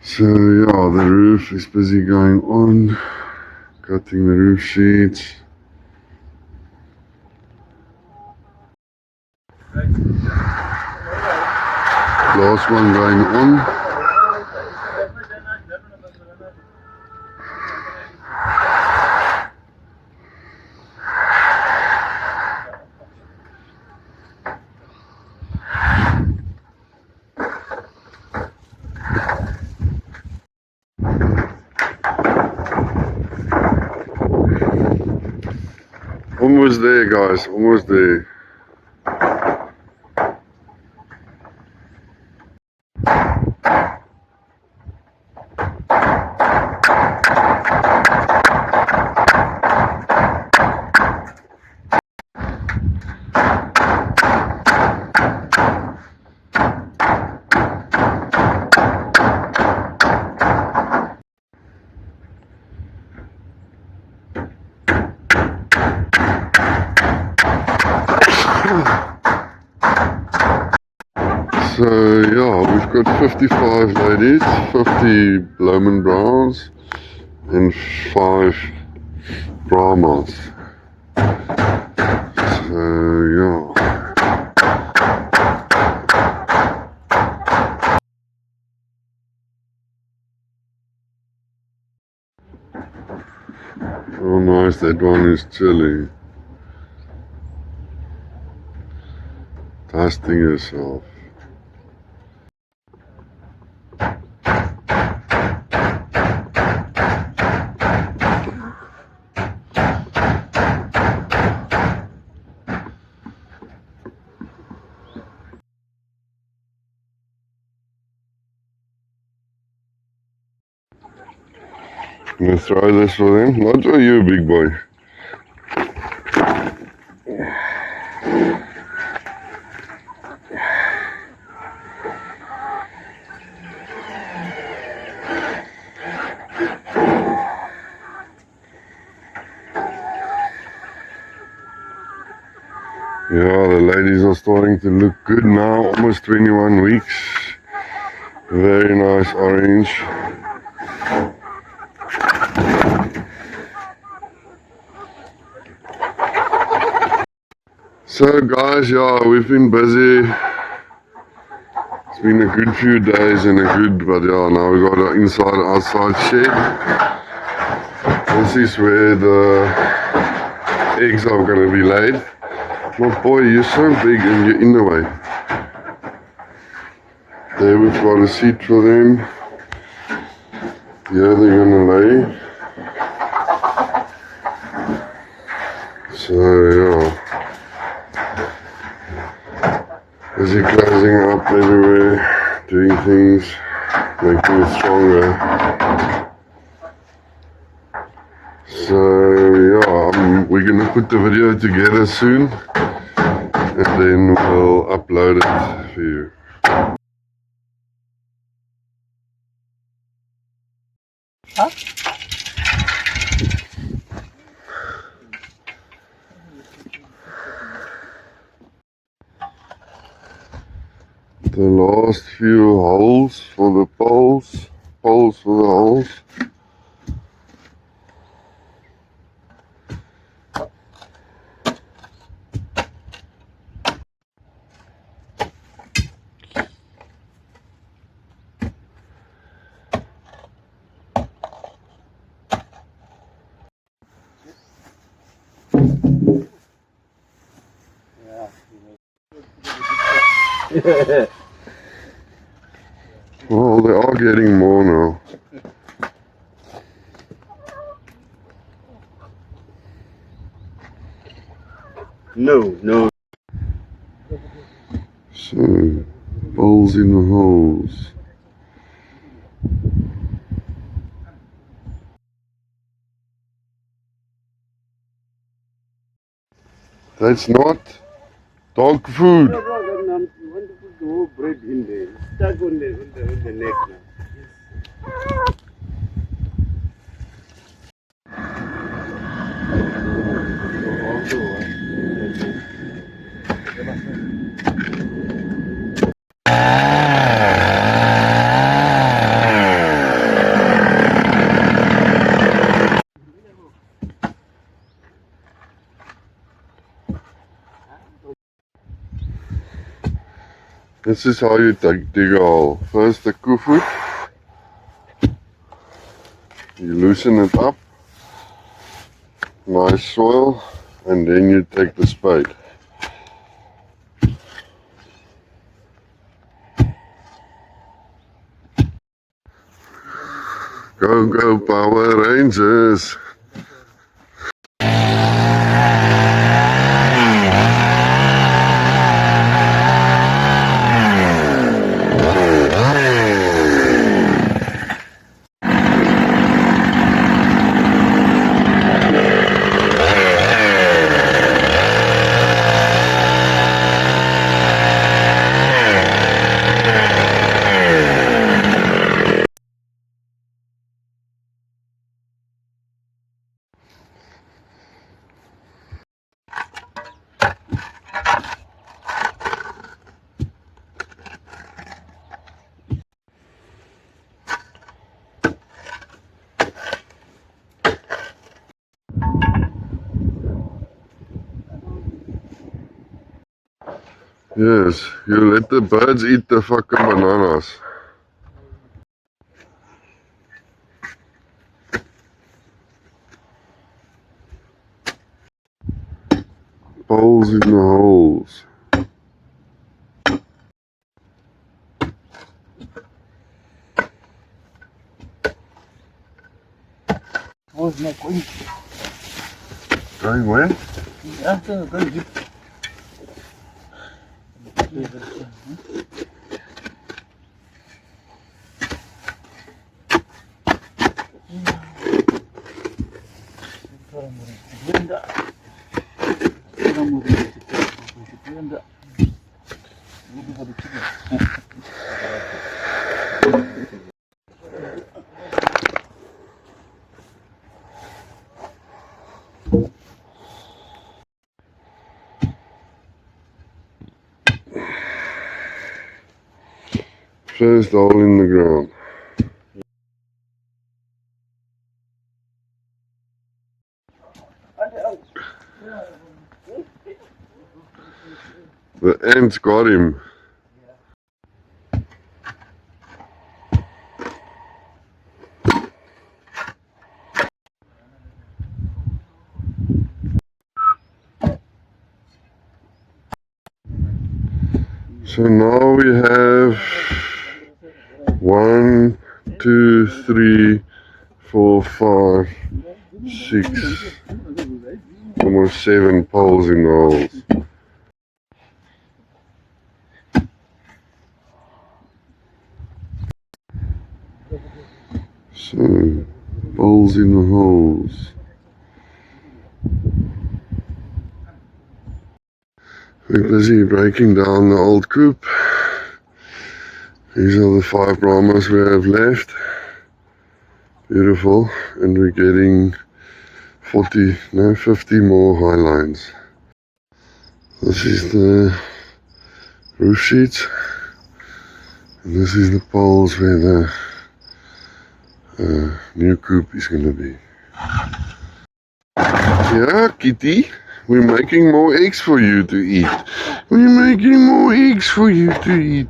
So yeah, the roof is busy going on, cutting the roof sheets. Last one going on. Almost there, guys, almost there. So yeah, we've got 55 ladies, 50 Bloemen Browns and 5 Brahmas. So yeah. Oh nice, that one is chilling. Dusting herself. I'm gonna throw this for them. Not for you, big boy. Yeah, the ladies are starting to look good now, almost 21 weeks. Very nice orange. So guys, yeah, we've been busy. It's been a good few days but yeah, now we got an outside shed. This is where the eggs are gonna be laid. My boy, you're so big and you're in the way. There we've got a seat for them. Here they're gonna lay. So yeah. Busy closing up everywhere, doing things, making it stronger. So yeah, we're gonna put the video together soon and then we'll upload it for you. Huh? The last few holes for the poles for the holes. Well, they are getting more now. No. So, balls in the holes. That's not dog food. No problem. You want to put the whole bread in there. Stuck on the neck now. This is how you dig a hole. First the koevoet. You loosen it up. Nice soil. And then you take the spade. Go Power Rangers! Yes, you let the birds eat the fucking bananas. Poles in the holes. Where's my coin? Going where? After going deep. First hole in the ground. The ants got him. So now we have 1, 2, 3, 4, 5, 6, almost 7 poles in the holes. So, poles in the holes. We're busy breaking down the old coop. These are the 5 Brahmas we have left. Beautiful. And we're getting 50 more high lines. This is the roof sheets. And this is the poles where the new coop is going to be. Yeah, Kitty, we're making more eggs for you to eat. We're making more eggs for you to eat.